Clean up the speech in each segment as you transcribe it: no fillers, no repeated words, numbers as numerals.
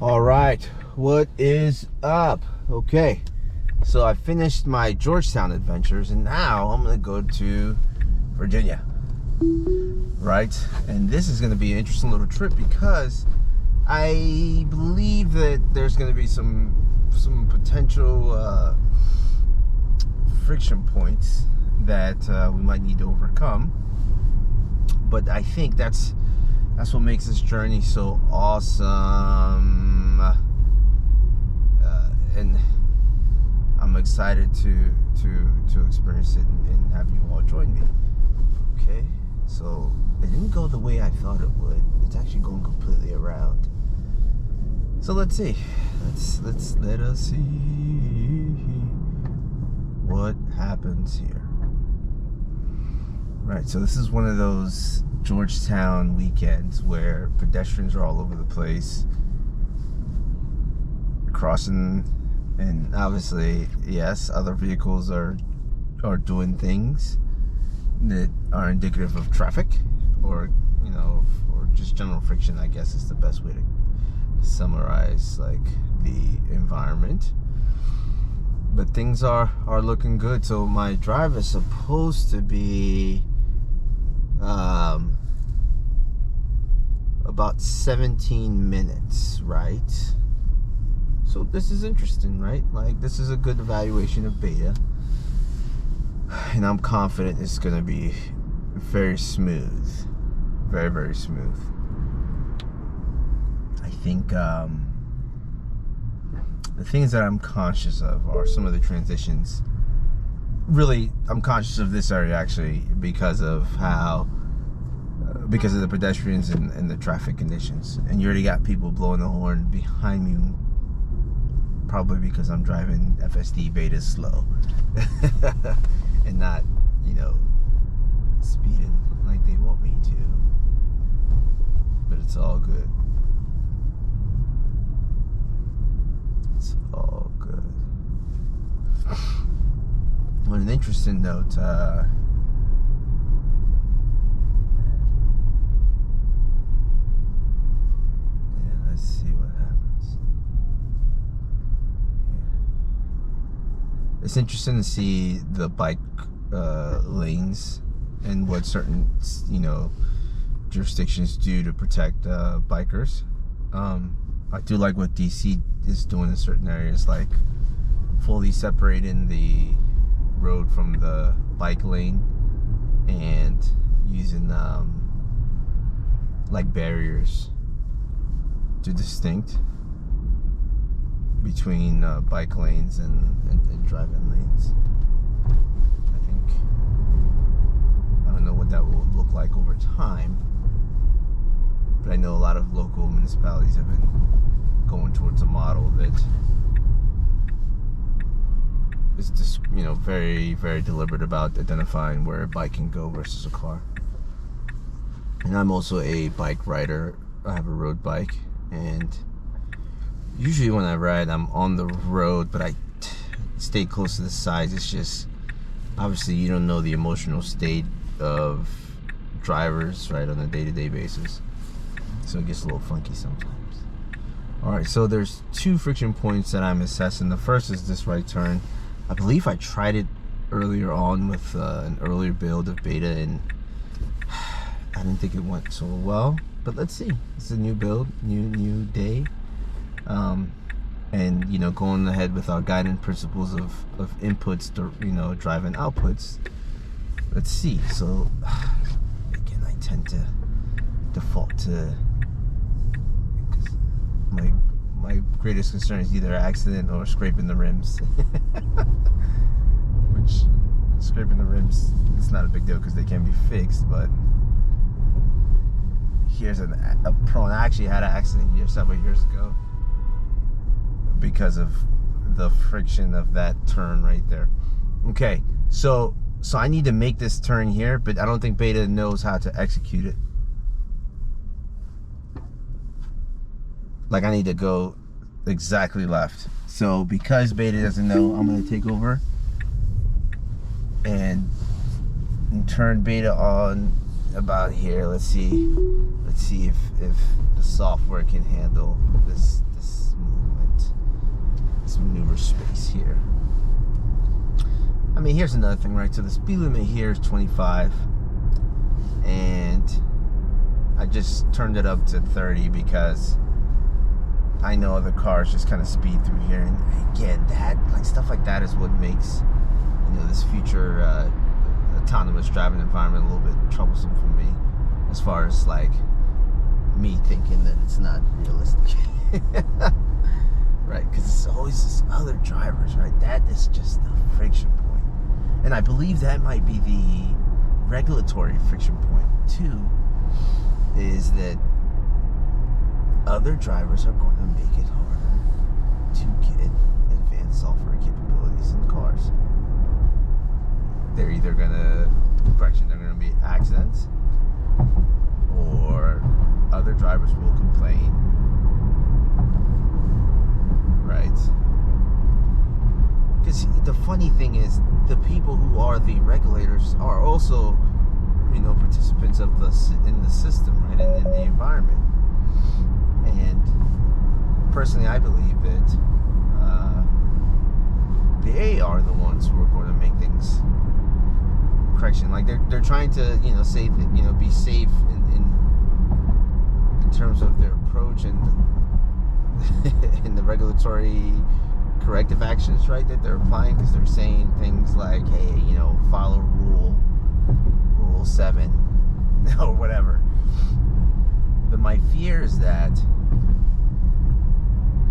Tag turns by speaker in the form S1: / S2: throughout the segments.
S1: All right, what is up? Okay, so I finished my Georgetown adventures and now I'm gonna go to Virginia, right? And this is gonna be an interesting little trip because I believe that there's gonna be some potential friction points that we might need to overcome, but I think that's what makes this journey so awesome, and I'm excited to experience it and have you all join me. Okay, so it didn't go the way I thought it would. It's actually going completely around. So let's see. Let us see what happens here. Right, so this is one of those Georgetown weekends where pedestrians are all over the place, crossing, and obviously, yes, other vehicles are doing things that are indicative of traffic, or or just general friction, I guess is the best way to summarize like the environment. But things are looking good. So my drive is supposed to be about 17 minutes, right? So this is interesting, right? Like, this is a good evaluation of beta, and I'm confident it's gonna be very smooth, very, very smooth. I think the things that I'm conscious of are some of the transitions. Really, I'm conscious of this area actually because of the pedestrians and the traffic conditions. And you already got people blowing the horn behind me, probably because I'm driving FSD beta slow and not, speeding like they want me to. But it's all good. It's all good. On an interesting note, let's see what happens. It's interesting to see the bike lanes and what certain jurisdictions do to protect bikers. I do like what DC is doing in certain areas, like fully separating the road from the bike lane and using like barriers to distinct between bike lanes and driving lanes. I don't know what that will look like over time, but I know a lot of local municipalities have been going towards a model that is just, very, very deliberate about identifying where a bike can go versus a car. And I'm also a bike rider. I have a road bike, and usually when I ride, I'm on the road, but I stay close to the sides. It's just, obviously, you don't know the emotional state of drivers, right, on a day-to-day basis. So it gets a little funky sometimes. All right, so there's two friction points that I'm assessing. The first is this right turn. I believe I tried it earlier on with an earlier build of beta, and I didn't think it went so well. But let's see. It's a new build, new day, and going ahead with our guiding principles of inputs to driving outputs. Let's see. So again, I tend to default to, my greatest concern is either accident or scraping the rims. Which, scraping the rims, it's not a big deal because they can be fixed, but here's a prone. I actually had an accident here several years ago because of the friction of that turn right there. Okay, so I need to make this turn here, but I don't think beta knows how to execute it. Like, I need to go exactly left. So because beta doesn't know, I'm gonna take over and turn beta on about here. Let's see if the software can handle this movement, this maneuver space here. I mean, here's another thing, right? So the speed limit here is 25, and I just turned it up to 30 because I know other cars just kind of speed through here. And again, that, like, stuff like that is what makes, you know, this future autonomous driving environment a little bit troublesome for me, as far as like me thinking that it's not realistic. Right? Because it's always this other drivers, right? That is just the friction point. And I believe that might be the regulatory friction point too, is that other drivers are going to make it harder to get advanced software capabilities in cars. They're either going to, they're going to be accidents, or other drivers will complain, right? Because the funny thing is, the people who are the regulators are also, you know, participants of in the system, right, and in the environment. And personally, I believe that they are the ones who are going to make things correction. Like they're trying to, you know, say that, you know, be safe in terms of their approach and in the regulatory corrective actions, right, that they're applying, because they're saying things like, hey, you know, follow rule 7 or whatever. But my fear is that,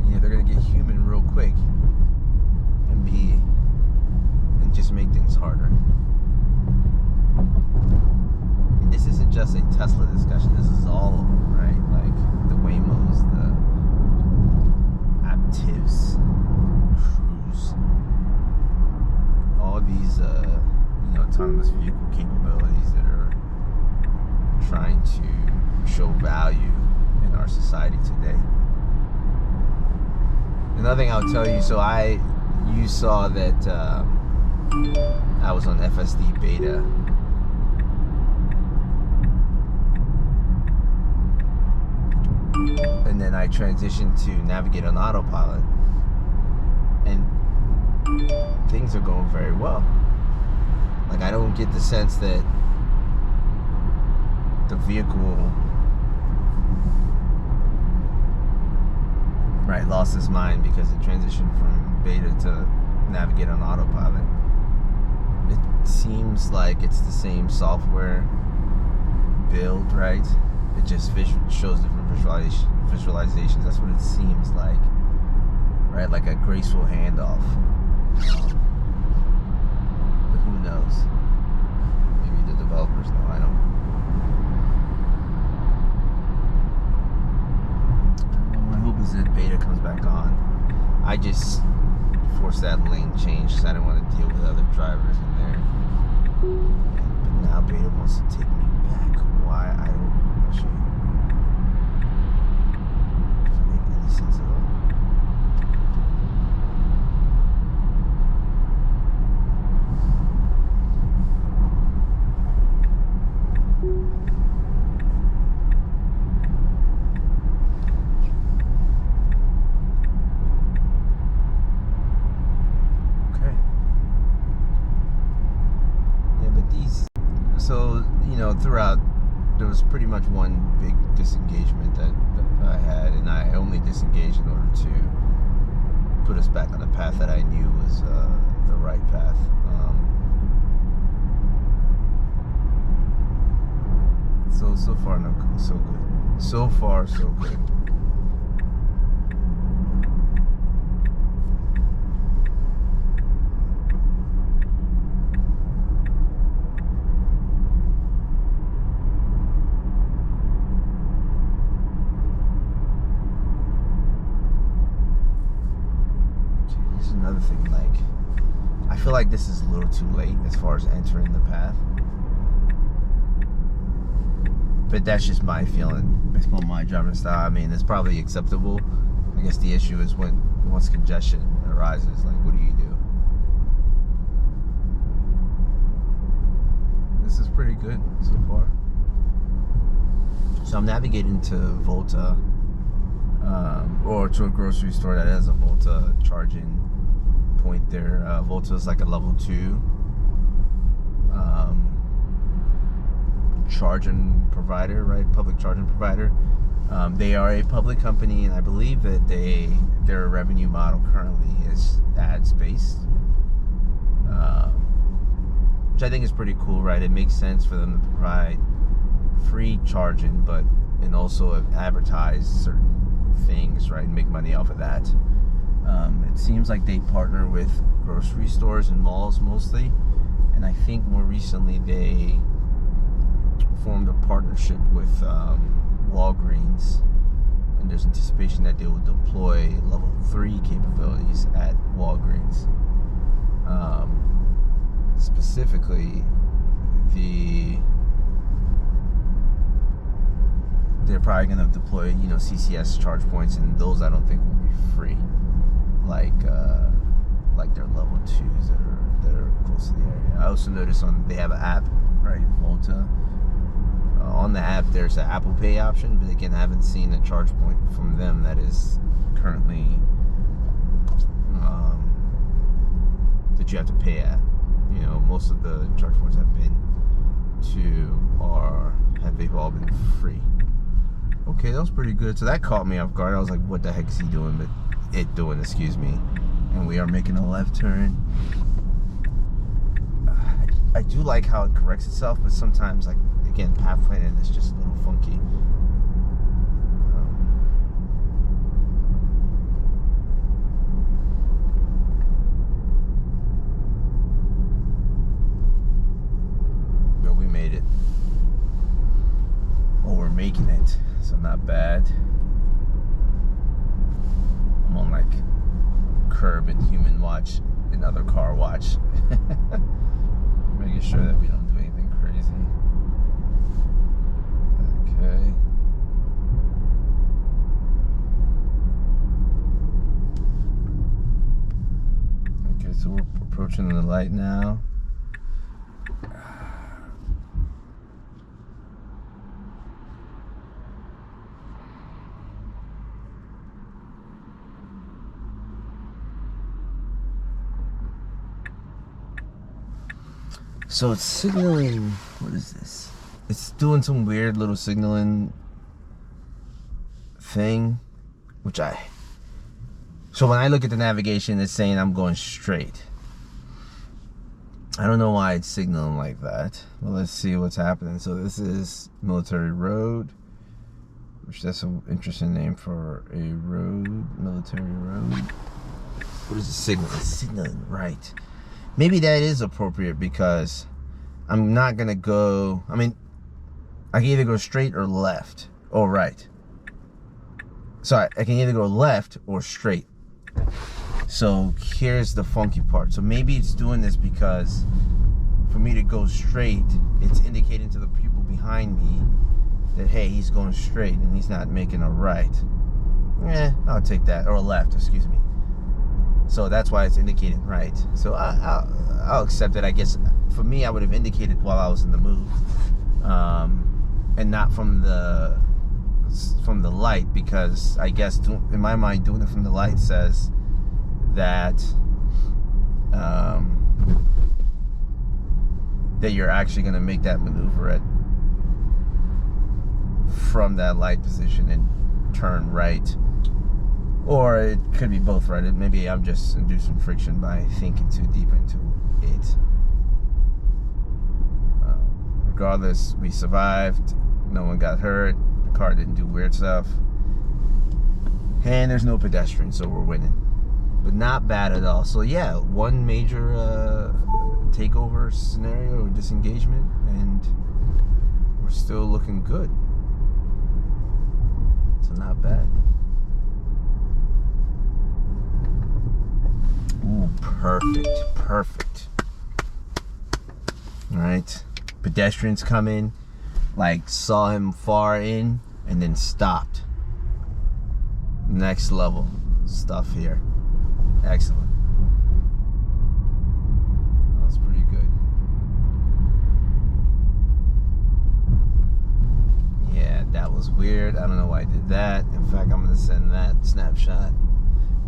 S1: you know, they're gonna get human real quick and just make things harder. And this isn't just a Tesla discussion. This is all of them, right? Like the Waymos, the Aptivs, Cruise, all these, you know, autonomous vehicle capabilities that are trying to show value in our society today. Another thing I'll tell you, so you saw that I was on FSD beta. And then I transitioned to navigate on Autopilot. And things are going very well. Like, I don't get the sense that the vehicle, right, lost its mind because it transitioned from beta to navigate on Autopilot. It seems like it's the same software build, right? It just shows different visualizations. That's what it seems like, right? Like a graceful handoff. But who knows? Maybe the developers know. I don't know. My hope is that beta comes back on. I just forced that lane change because I didn't want to deal with other drivers in there. But now beta wants to take me back. Why? I don't know. Does it make any sense at all? So, you know, throughout, there was pretty much one big disengagement that I had, and I only disengaged in order to put us back on the path that I knew was the right path. So far, so good. So far, so good. Another thing, like, I feel like this is a little too late as far as entering the path, but that's just my feeling based on my driving style. I mean, it's probably acceptable. I guess the issue is once congestion arises, like, what do you do? This is pretty good so far. So I'm navigating to Volta, or to a grocery store that has a Volta charging point there. Volta is like a level 2 charging provider, right? Public charging provider. They are a public company, and I believe that their revenue model currently is ads based, which I think is pretty cool, right? It makes sense for them to provide free charging, and also advertise certain things, right? And make money off of that. It seems like they partner with grocery stores and malls mostly, and I think more recently they formed a partnership with Walgreens, and there's anticipation that they will deploy level 3 capabilities at Walgreens. Specifically, they're probably going to deploy, CCS charge points, and those I don't think will be free, like their level 2s that are close to the area. I also noticed they have an app, right, Volta. On the app, there's an Apple Pay option, but again, I haven't seen a charge point from them that is currently that you have to pay at. Most of the charge points I've been to they've all been free. Okay, that was pretty good. So that caught me off guard. I was like, what the heck is he doing? Excuse me. And we are making a left turn. I do like how it corrects itself, but sometimes, like, again, path planning is just a little funky. But we made it. Oh, we're making it, so not bad. I'm on like curb and human watch, another car watch. Making sure that we don't do anything crazy. Okay. Okay, so we're approaching the light now. So it's signaling, what is this? It's doing some weird little signaling thing, so when I look at the navigation, it's saying I'm going straight. I don't know why it's signaling like that. Well, let's see what's happening. So this is Military Road, which that's an interesting name for a road, Military Road. What is the signal? It's signaling right. Maybe that is appropriate because I'm not going to go... I can either go straight or left or right. So I can either go left or straight. So here's the funky part. So maybe it's doing this because for me to go straight, it's indicating to the people behind me that, hey, he's going straight and he's not making a right. I'll take that. Or a left, excuse me. So that's why it's indicating right. So I'll accept it. I guess for me, I would have indicated while I was in the move, and not from the light, because I guess in my mind, doing it from the light says that that you're actually going to make that maneuver from that light position and turn right. Or it could be both, right? Maybe I'm just inducing friction by thinking too deep into it. Regardless, we survived. No one got hurt. The car didn't do weird stuff. And there's no pedestrian, so we're winning. But not bad at all. So yeah, one major takeover scenario or disengagement, and we're still looking good. So not bad. Ooh, perfect. All right, pedestrians come in, like saw him far in, and then stopped. Next level stuff here. Excellent. That's pretty good. Yeah, That was weird. I don't know why I did that. In fact, I'm gonna send that snapshot.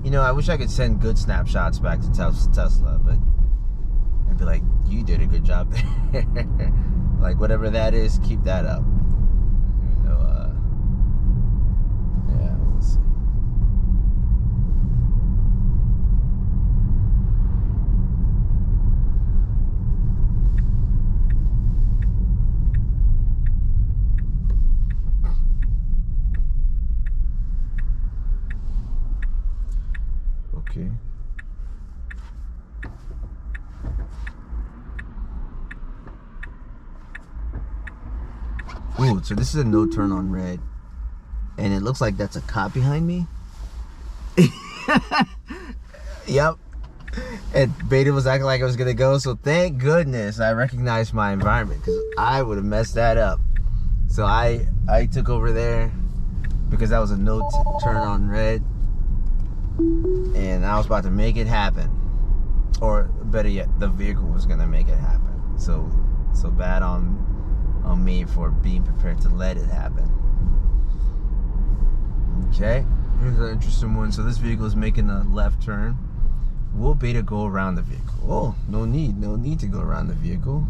S1: You know, I wish I could send good snapshots back to Tesla, but I'd be like, you did a good job there. Like, whatever that is, keep that up. So, yeah, we'll see. Okay. Ooh, so this is a no turn on red. And it looks like that's a cop behind me. Yep. And Beta was acting like I was gonna go, so thank goodness I recognized my environment, because I would have messed that up. So I took over there because that was a no turn on red. And I was about to make it happen. Or better yet, the vehicle was gonna make it happen. So bad on me for being prepared to let it happen. Okay, here's an interesting one. So this vehicle is making a left turn. Will Beta go around the vehicle? Oh, no need to go around the vehicle,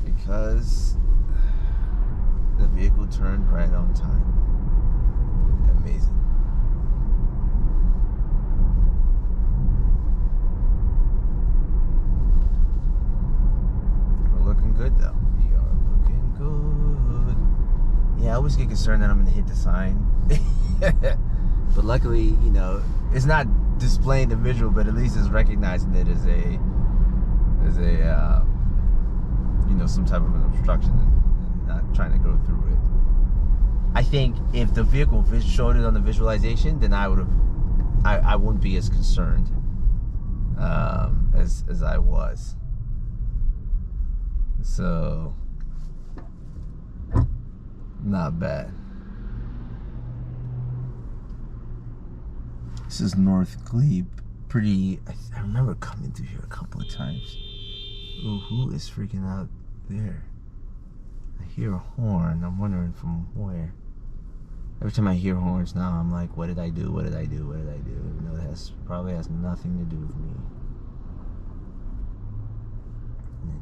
S1: because the vehicle turned right on time. Amazing. We're looking good though. We are looking good. Yeah, I always get concerned that I'm gonna hit the sign. But luckily, you know, it's not displaying the visual, but at least it's recognizing it as a you know, some type of an obstruction and not trying to go through it. I think if the vehicle showed it on the visualization, then I wouldn't be as concerned as I was. So not bad. This is North Glebe. Pretty. I remember coming through here a couple of times. Ooh, who is freaking out there? I hear a horn. I'm wondering from where. Every time I hear horns now, I'm like, what did I do? What did I do? What did I do? Even though it probably has nothing to do with me.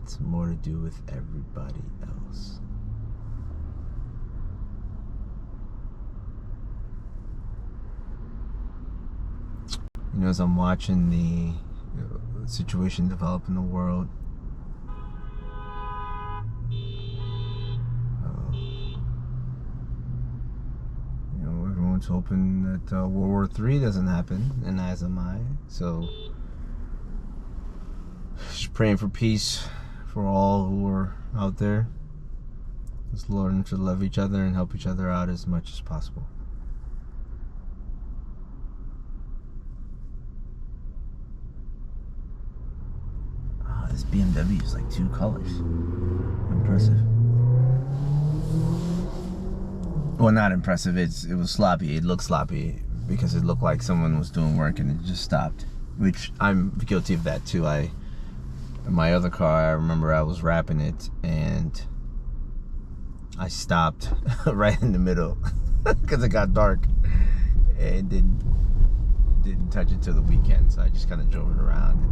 S1: It's more to do with everybody else. You know, as I'm watching the situation develop in the world, you know, everyone's hoping that World War III doesn't happen, and as am I. So, just praying for peace for all who are out there. Just learn to love each other and help each other out as much as possible. This BMW is like 2 colors. Impressive. Well, not impressive. It was sloppy. It looked sloppy because it looked like someone was doing work and it just stopped. Which I'm guilty of that too. In my other car, I remember I was wrapping it and I stopped right in the middle because it got dark and didn't touch it till the weekend. So I just kind of drove it around and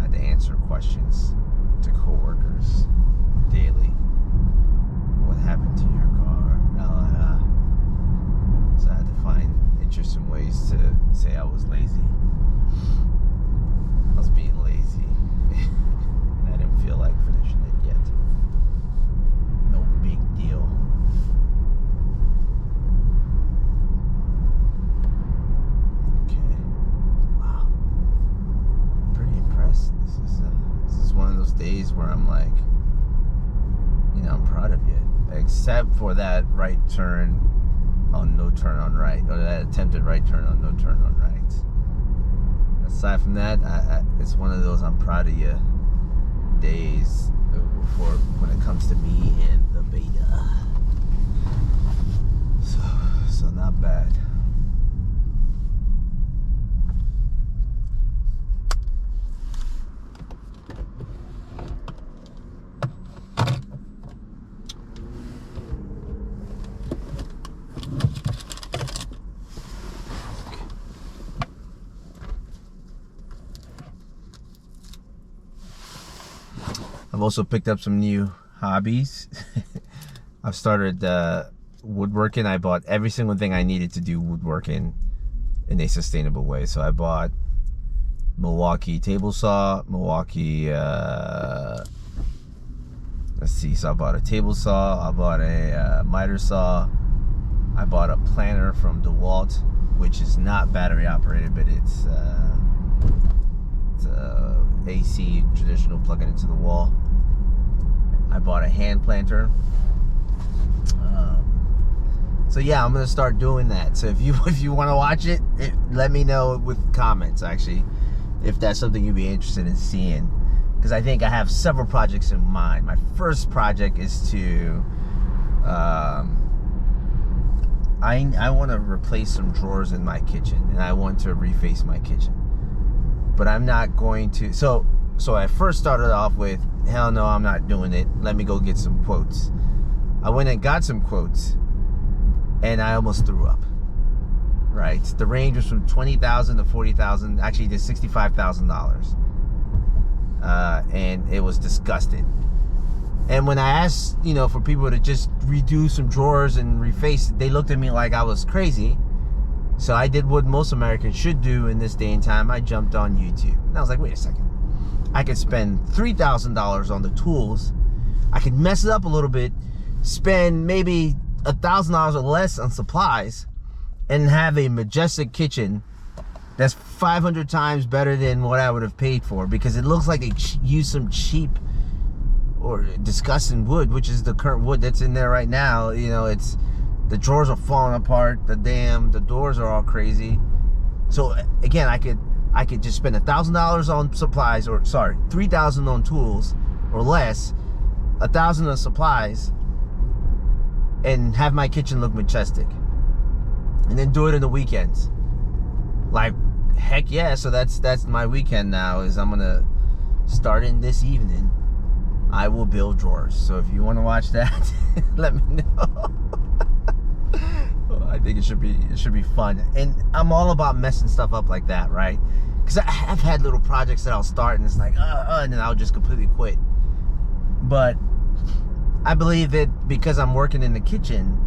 S1: had to answer questions to coworkers daily. What happened to your car? So I had to find interesting ways to say I was lazy. I was being lazy, and I didn't feel like finishing it yet. No big deal. This is one of those days where I'm like, you know, I'm proud of you. Except for that right turn on no turn on right, or that attempted right turn on no turn on right. Aside from that, it's one of those I'm proud of you days for when it comes to me and the Beta. So not bad. I've also picked up some new hobbies. I've started woodworking. I bought every single thing I needed to do woodworking in a sustainable way. So I bought Milwaukee table saw, Milwaukee, let's see, so I bought a table saw, I bought a miter saw, I bought a planer from DeWalt, which is not battery operated, but it's AC, traditional, plugging into the wall. I bought a hand planter. So yeah, I'm gonna start doing that. So if you want to watch it, let me know with comments, actually, if that's something you'd be interested in seeing, because I think I have several projects in mind. My first project is to I want to replace some drawers in my kitchen, and I want to reface my kitchen, but I'm not going to. So I first started off with, hell no, I'm not doing it. Let me go get some quotes. I went and got some quotes, and I almost threw up. Right, the range was from $20,000 to $40,000, actually to $65,000, and it was disgusting. And when I asked, for people to just redo some drawers and reface it, they looked at me like I was crazy. So I did what most Americans should do in this day and time. I jumped on YouTube, and I was like, wait a second, I could spend $3,000 on the tools, I could mess it up a little bit, spend maybe $1,000 or less on supplies, and have a majestic kitchen that's 500 times better than what I would have paid for, because it looks like they used some cheap or disgusting wood, which is the current wood that's in there right now. It's, the drawers are falling apart, the doors are all crazy. So again, I could just spend $1,000 on supplies, or sorry, $3,000 on tools or less, $1,000 on supplies, and have my kitchen look majestic. And then do it in the weekends. Like, heck yeah. So that's my weekend now, is I'm gonna, starting this evening, I will build drawers. So if you want to watch that, let me know. I think it should be fun. And I'm all about messing stuff up like that, right? Because I have had little projects that I'll start and it's like, and then I'll just completely quit. But I believe that because I'm working in the kitchen,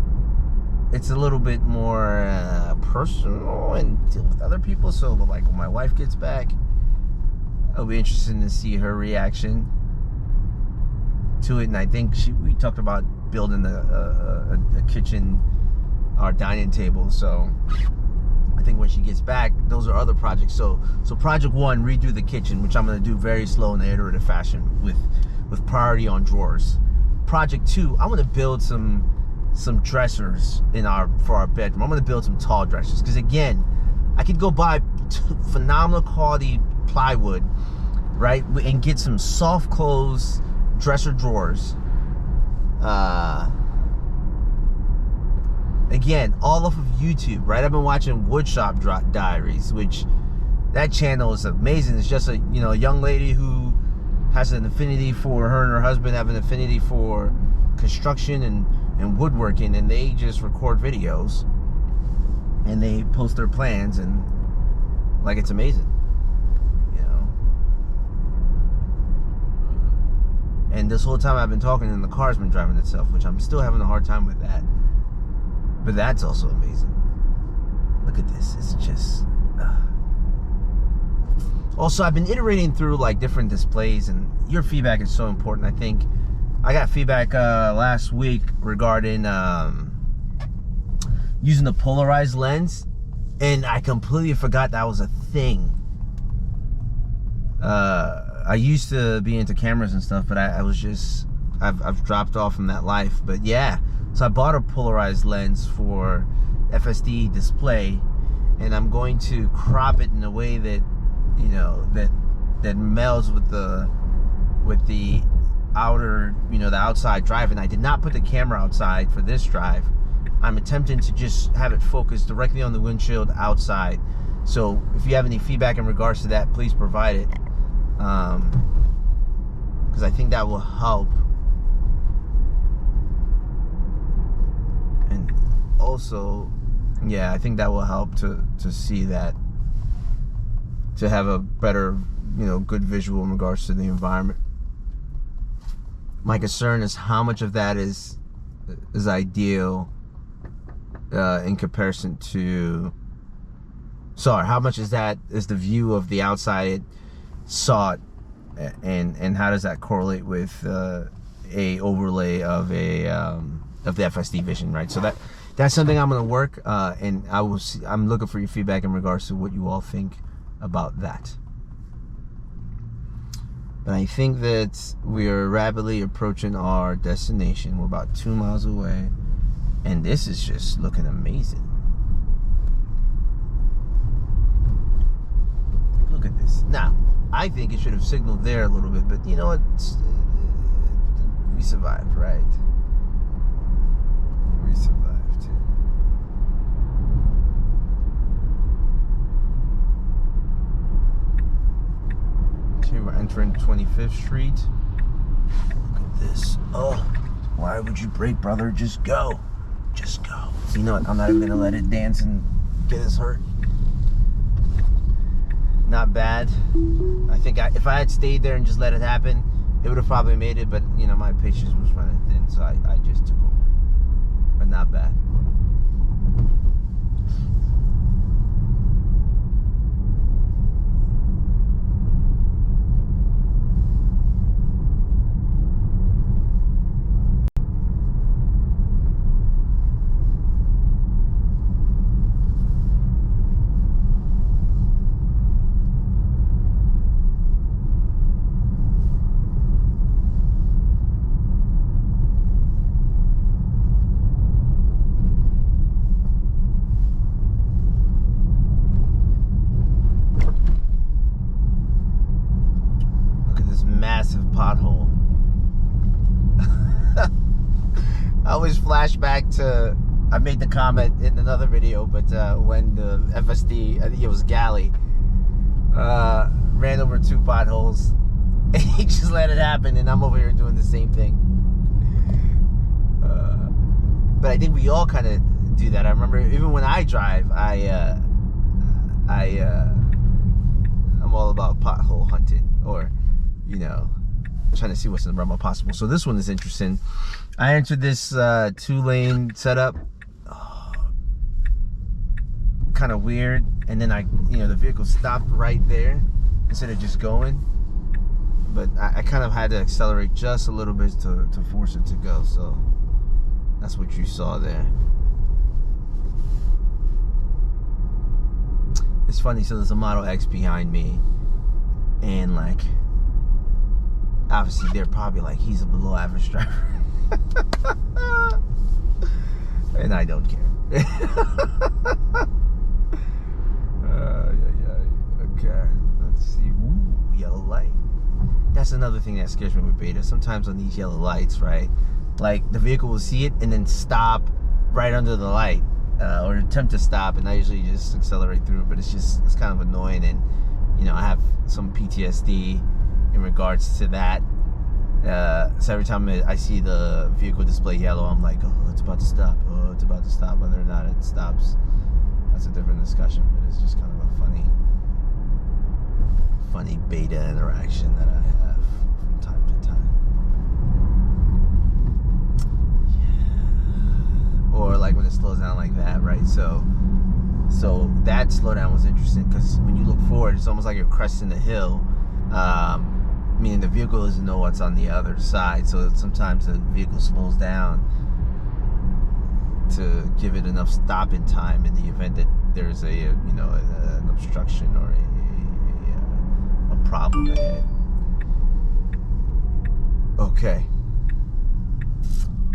S1: it's a little bit more personal and deal with other people. So like when my wife gets back, it'll be interesting to see her reaction to it. And I think we talked about building a kitchen, our dining table. So I think when she gets back, those are other projects. So project one, redo the kitchen, which I'm going to do very slow in an iterative fashion with priority on drawers. Project two, I'm going to build some dressers for our bedroom. I'm going to build some tall dressers, because again, I could go buy phenomenal quality plywood, right, and get some soft close dresser drawers. Again, all off of YouTube, right? I've been watching Woodshop Diaries, which that channel is amazing. It's just a young lady who has an affinity for, her and her husband have an affinity for construction and woodworking, and they just record videos and they post their plans, and like, it's amazing, And this whole time I've been talking, and the car's been driving itself, which I'm still having a hard time with that. But that's also amazing. Look at this. It's just... Also, I've been iterating through like different displays, and your feedback is so important. I think I got feedback last week regarding using the polarized lens, and I completely forgot that was a thing. I used to be into cameras and stuff, but I've dropped off from that life. But yeah, so I bought a polarized lens for FSD display, and I'm going to crop it in a way that that melds with the outer, the outside drive. And I did not put the camera outside for this drive. I'm attempting to just have it focused directly on the windshield outside. So if you have any feedback in regards to that, please provide it, because I think that will help. And also, yeah, I think that will help to see that, to have a better, good visual in regards to the environment. My concern is how much of that is ideal in comparison to, sorry, how much is that is the view of the outside sought, and how does that correlate with a overlay of the FSD vision, right? So that's something I'm going to work, and I'm looking for your feedback in regards to what you all think about that. But I think that we are rapidly approaching our destination. We're about 2 miles away, and this is just looking amazing. Look at this. Now, I think it should have signaled there a little bit, but you know what? We survived, right? We survived. Okay, we're entering 25th Street. Look at this. Oh, why would you brake, brother? Just go. Just go. You know what? I'm not even going to let it dance and get us hurt. Not bad. I think if I had stayed there and just let it happen, it would have probably made it, but you know, my patience was running thin, so I just took over. But not bad. Massive pothole. I always flash back to, I made the comment in another video, but when the FSD, I think it was Galley, ran over 2 potholes, and he just let it happen, and I'm over here doing the same thing. But I think we all kind of do that. I remember even when I drive, I'm all about pothole hunting, or you know, trying to see what's in the realm of possible. So this one is interesting. I entered this 2-lane setup, kind of weird, and then the vehicle stopped right there instead of just going. But I kind of had to accelerate just a little bit to force it to go. So that's what you saw there. It's funny. So there's a Model X behind me, and like, obviously they're probably like, he's a below average driver. And I don't care. Okay, let's see. Ooh, yellow light. That's another thing that scares me with beta. Sometimes on these yellow lights, right, like the vehicle will see it and then stop right under the light, or attempt to stop, and I usually just accelerate through, but it's kind of annoying. And you know, I have some PTSD in regards to that. So every time I see the vehicle display yellow, I'm like, oh, it's about to stop. Oh, it's about to stop. Whether or not it stops, that's a different discussion, but it's just kind of a funny beta interaction that I have from time to time. Yeah. Or like when it slows down like that, right? So that slowdown was interesting, because when you look forward, it's almost like you're cresting the hill. Meaning the vehicle doesn't know what's on the other side, so sometimes the vehicle slows down to give it enough stopping time in the event that there's an obstruction or a problem ahead. Okay,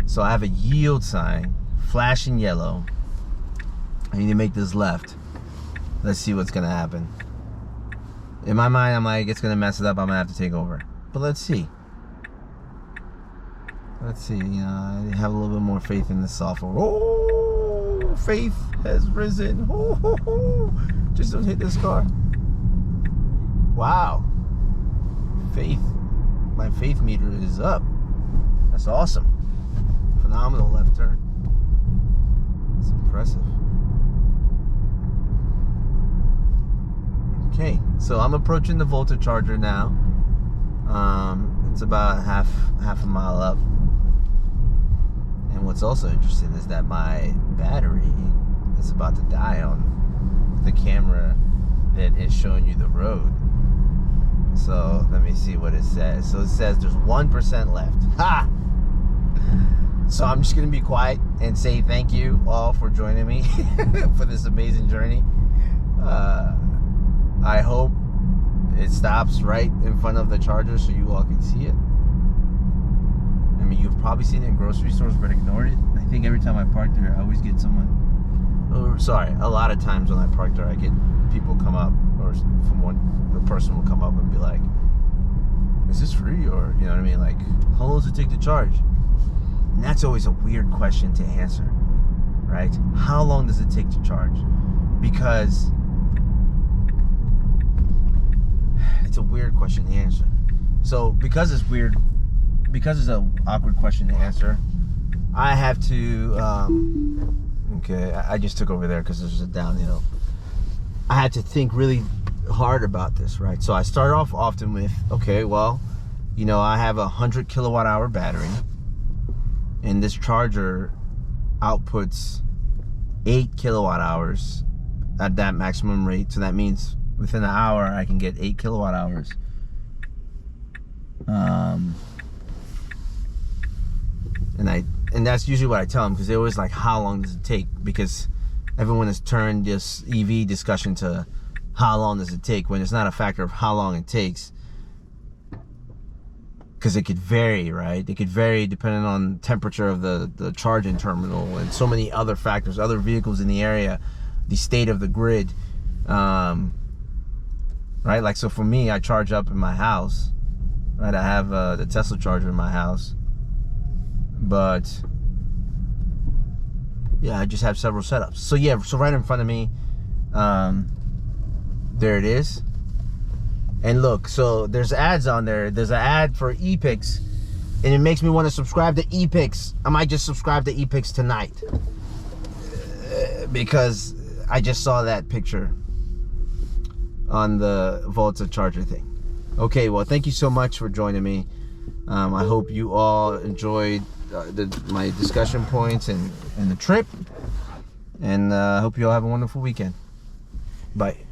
S1: so I have a yield sign flashing yellow. I need to make this left. Let's see what's gonna happen. In my mind, I'm like, it's gonna mess it up, I'm gonna have to take over. But let's see. Let's see, I have a little bit more faith in the software. Oh, faith has risen. Oh, just don't hit this car. Wow. Faith. My faith meter is up. That's awesome. Phenomenal left turn. That's impressive. Okay, so I'm approaching the Volta charger now. It's about half a mile up. And what's also interesting is that my battery is about to die on the camera that is showing you the road. So let me see what it says. So it says there's 1% left. Ha! So I'm just gonna be quiet and say thank you all for joining me for this amazing journey. I hope it stops right in front of the charger so you all can see it. I mean, you've probably seen it in grocery stores but ignored it. I think every time I park there, I always get someone, or sorry, a lot of times when I park there, I get people come up, or the person will come up and be like, is this free? Or, you know what I mean? Like, how long does it take to charge? And that's always a weird question to answer, right? How long does it take to charge? Because it's a weird question to answer. So because it's weird, because it's an awkward question to answer, I have to, okay, I just took over there because there's a downhill. I had to think really hard about this, right? So I start off often with, okay, well, you know, I have a 100 kilowatt hour battery, and this charger outputs 8 kilowatt hours at that maximum rate. So that means within an hour I can get 8 kilowatt hours. And that's usually what I tell them, because they're always like, how long does it take? Because everyone has turned this EV discussion to how long does it take, when it's not a factor of how long it takes, because it could vary, right? It could vary depending on temperature of the charging terminal and so many other factors, other vehicles in the area, the state of the grid, right? Like, so for me, I charge up in my house, right? I have the Tesla charger in my house, but yeah, I just have several setups. So yeah, so right in front of me, there it is. And look, so there's ads on there. There's an ad for ePix, and it makes me want to subscribe to ePix. I might just subscribe to ePix tonight, because I just saw that picture on the Volta charger thing. Okay, well, thank you so much for joining me. I hope you all enjoyed my discussion points and the trip, and I hope you all have a wonderful weekend. Bye.